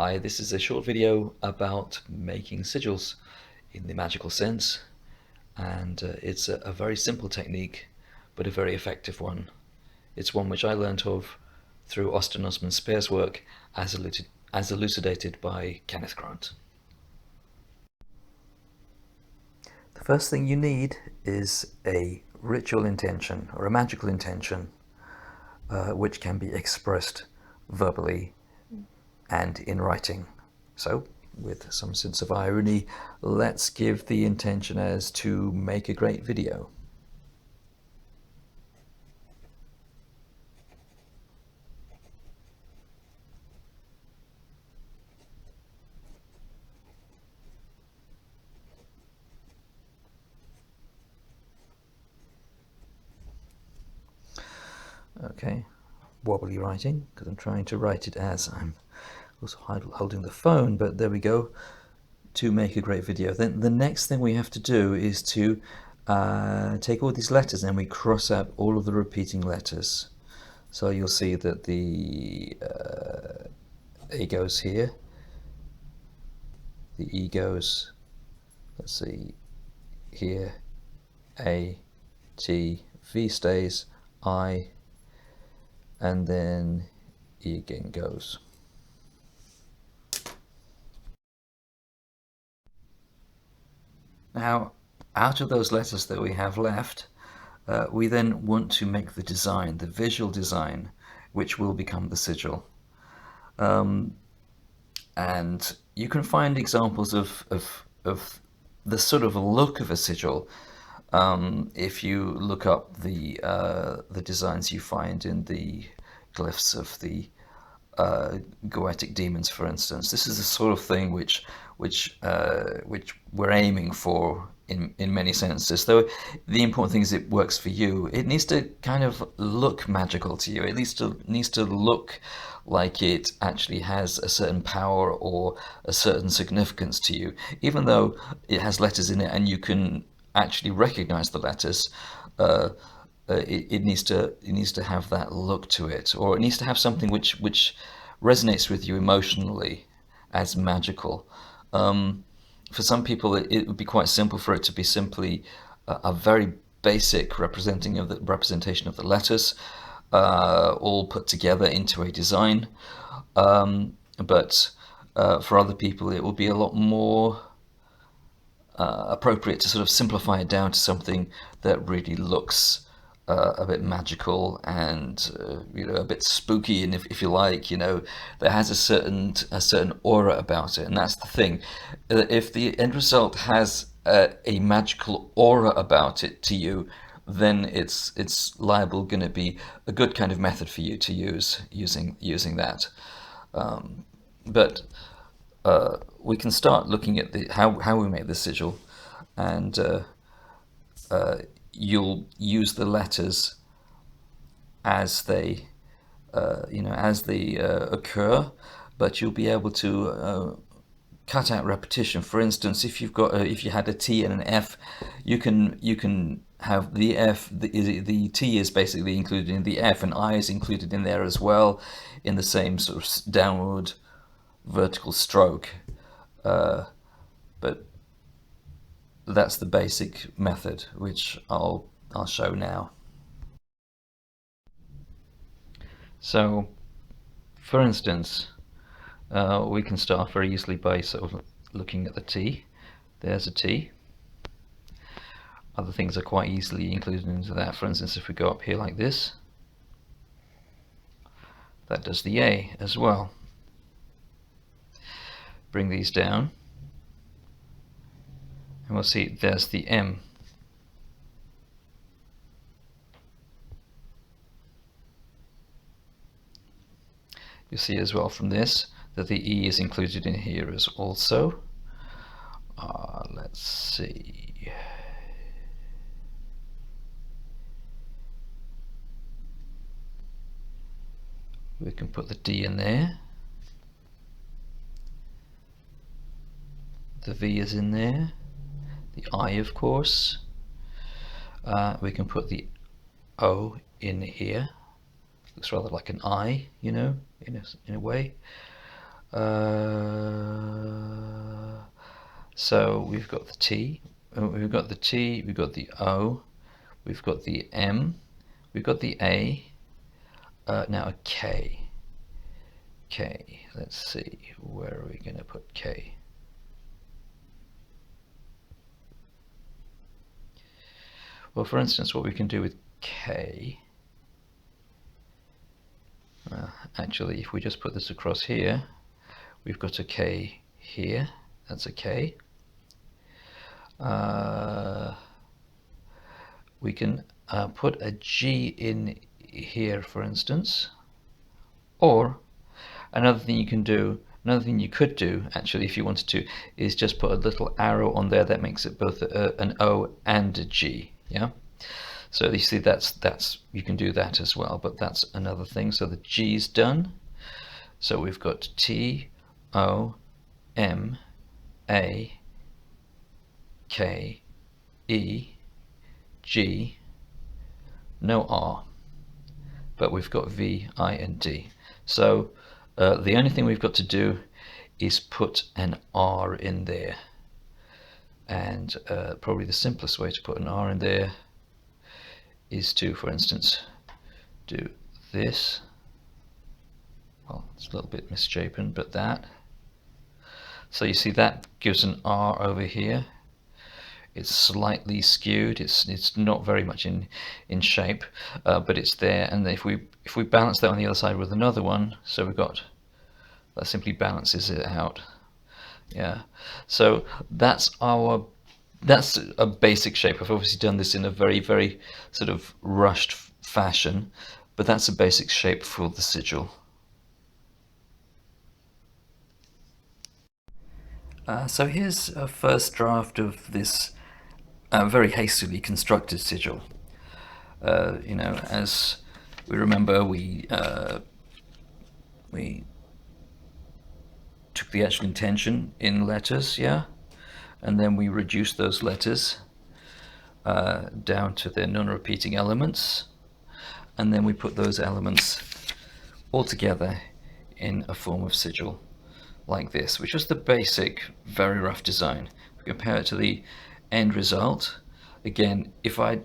Hi, this is a short video about making sigils in the magical sense, and it's a very simple technique but a very effective one. It's one which I learnt of through Austin Osman Spare's work as elucidated by Kenneth Grant. The first thing you need is a ritual intention or a magical intention which can be expressed verbally and in writing. So, with some sense of irony, let's give the intention as to make a great video. Okay, wobbly writing, because I'm trying to write it as I'm also holding the phone, but there we go. To make a great video. Then the next thing we have to do is to take all these letters and we cross out all of the repeating letters. So you'll see that the A goes here, the E goes, let's see, here, A, T, V stays, I, and then E again goes. Now, out of those letters that we have left, we then want to make the design, the visual design, which will become the sigil. And you can find examples of the sort of look of a sigil if you look up the designs you find in the glyphs of the Goetic demons, for instance. This is the sort of thing which we're aiming for in many senses. Though the important thing is it works for you. It needs to kind of look magical to you. It needs to look like it actually has a certain power or a certain significance to you, even though it has letters in it and you can actually recognize the letters. It needs to have that look to it, or it needs to have something which resonates with you emotionally as magical. For some people, it would be quite simple for it to be simply a very basic representation of the letters, all put together into a design. But for other people, it will be a lot more appropriate to sort of simplify it down to something that really looks a bit magical and a bit spooky, and if you like, that has a certain aura about it. And that's the thing. If the end result has a magical aura about it to you, then it's liable going to be a good kind of method for you to using that. But we can start looking at how we make the sigil, and you'll use the letters as they occur, but you'll be able to cut out repetition. For instance, if you had a T and an F, you can have the F. The T is basically included in the F, and I is included in there as well, in the same sort of downward vertical stroke. But that's the basic method, which I'll show now. So, for instance, we can start very easily by sort of looking at the T. There's a T. Other things are quite easily included into that. For instance, if we go up here like this, that does the A as well. Bring these down, and we'll see there's the M. You see as well from this that the E is included in here as also. Let's see. We can put the D in there. The V is in there. The I, of course. We can put the O in here. Looks rather like an I, in a way. So we've got the T, we've got the T, we've got the O, we've got the M, we've got the A, now a K. K, let's see, where are we going to put K? Well, for instance, what we can do with K, actually, if we just put this across here, we've got a K here, that's a K. We can put a G in here, for instance, or another thing you can do, another thing you could do actually if you wanted to, is just put a little arrow on there that makes it both an O and a G. Yeah. So you see that's you can do that as well, but that's another thing. So the G's done. So we've got T, O, M, A, K, E, G, no R, but we've got V, I, and D. So the only thing we've got to do is put an R in there. And probably the simplest way to put an R in there is to, for instance, do this. Well, it's a little bit misshapen, but that. So you see that gives an R over here. It's slightly skewed. It's not very much in shape, but it's there. And if we balance that on the other side with another one, so we've got that simply balances it out. Yeah. So that's a basic shape. I've obviously done this in a very, very sort of rushed fashion, but that's a basic shape for the sigil. So here's a first draft of this very hastily constructed sigil. As we remember, we took the actual intention in letters, yeah, and then we reduced those letters down to their non-repeating elements, and then we put those elements all together in a form of sigil like this, which was the basic, very rough design. If we compare it to the end result, again, if I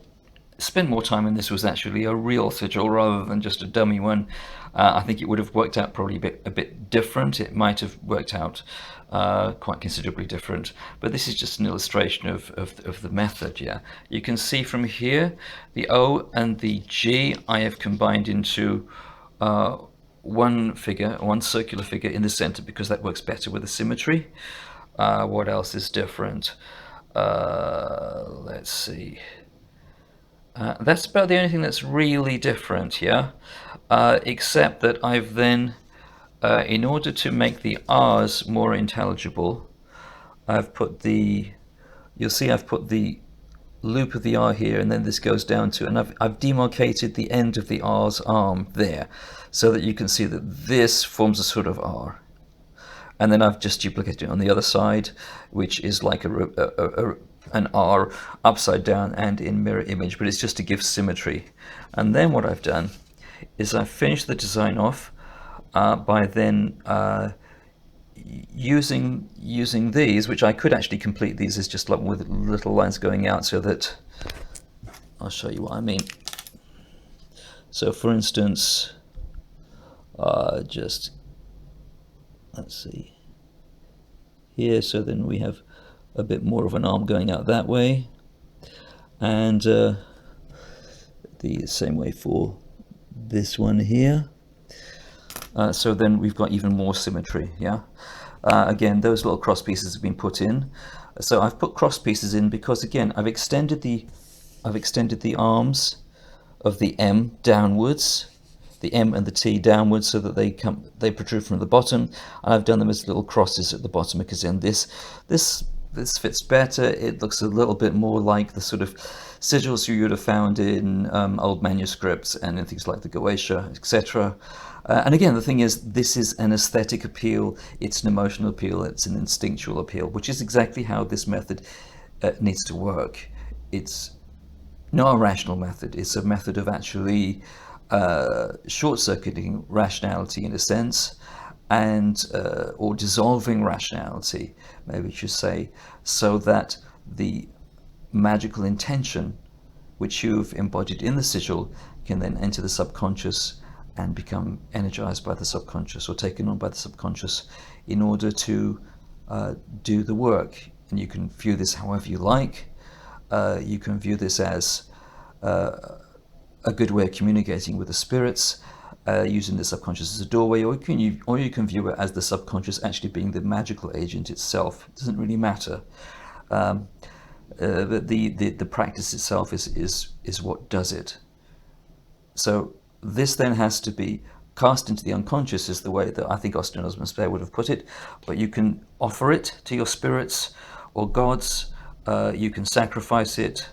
spent more time and this was actually a real sigil rather than just a dummy one, I think it would have worked out probably a bit different. It might have worked out quite considerably different, but this is just an illustration of the method. Yeah, you can see from here the O and the G I have combined into one figure, one circular figure in the center, because that works better with the symmetry. What else is different? Let's see. That's about the only thing that's really different here, except that I've then, in order to make the R's more intelligible, I've put you'll see I've put the loop of the R here, and then this goes down to, and I've demarcated the end of the R's arm there, so that you can see that this forms a sort of R. And then I've just duplicated it on the other side, which is like an R upside down and in mirror image, but it's just to give symmetry. And then what I've done is I've finished the design off by then using these, which I could actually complete these as just like with little lines going out, so that I'll show you what I mean. So for instance, just let's see here, so then we have a bit more of an arm going out that way, and the same way for this one here. So then we've got even more symmetry. Yeah. Again, those little cross pieces have been put in. So I've put cross pieces in because, again, I've extended the arms of the M downwards, the M and the T downwards, so that they protrude from the bottom, and I've done them as little crosses at the bottom, because in this fits better. It looks a little bit more like the sort of sigils you would have found in old manuscripts and in things like the Goetia, etc. And again, the thing is, this is an aesthetic appeal, it's an emotional appeal, it's an instinctual appeal, which is exactly how this method needs to work. It's not a rational method, it's a method of actually short-circuiting rationality in a sense, and or dissolving rationality, maybe we should say, so that the magical intention which you've embodied in the sigil can then enter the subconscious and become energized by the subconscious or taken on by the subconscious in order to do the work. And you can view this however you like. You can view this as a good way of communicating with the spirits, using the subconscious as a doorway, or you can view it as the subconscious actually being the magical agent itself. It doesn't really matter. But the practice itself is what does it. So this then has to be cast into the unconscious, is the way that I think Austin Osman Spare would have put it. But you can offer it to your spirits or gods. You can sacrifice it,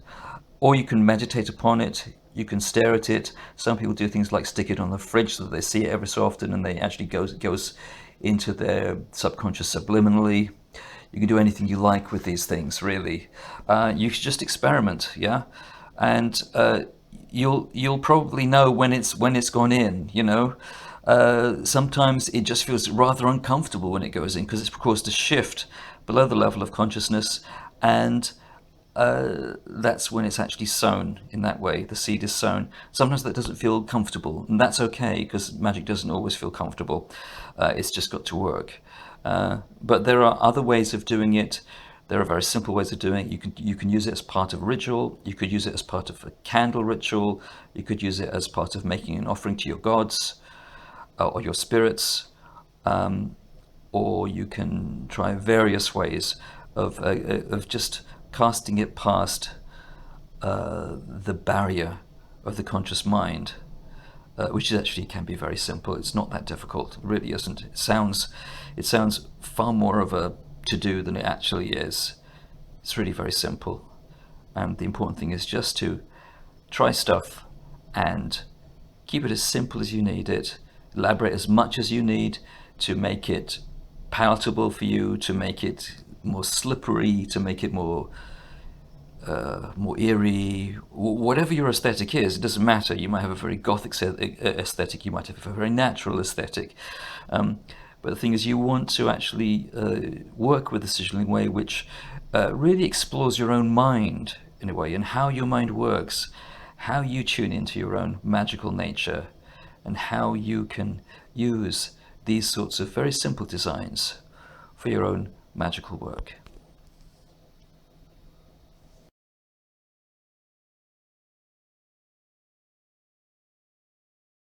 or you can meditate upon it. You can stare at it. Some people do things like stick it on the fridge so that they see it every so often, and they actually goes into their subconscious subliminally. You can do anything you like with these things, really. You should just experiment, yeah, and you'll probably know when it's gone in. You know, sometimes it just feels rather uncomfortable when it goes in because it's caused a shift below the level of consciousness, and that's when it's actually sown in that way. The seed is sown. Sometimes that doesn't feel comfortable, and that's okay because magic doesn't always feel comfortable. It's just got to work. But there are other ways of doing it. There are very simple ways of doing it. You can use it as part of a ritual. You could use it as part of a candle ritual. You could use it as part of making an offering to your gods or your spirits. Or you can try various ways of just casting it past the barrier of the conscious mind, which actually can be very simple. It's not that difficult. It really isn't. It sounds far more of a to-do than it actually is. It's really very simple. And the important thing is just to try stuff and keep it as simple as you need it. Elaborate as much as you need to make it palatable for you, to make it more slippery, to make it more eerie, whatever your aesthetic is. It doesn't matter. You might have a very gothic aesthetic, you might have a very natural aesthetic. But the thing is, you want to actually work with the sigil in a way which really explores your own mind in a way, and how your mind works, how you tune into your own magical nature, and how you can use these sorts of very simple designs for your own magical work.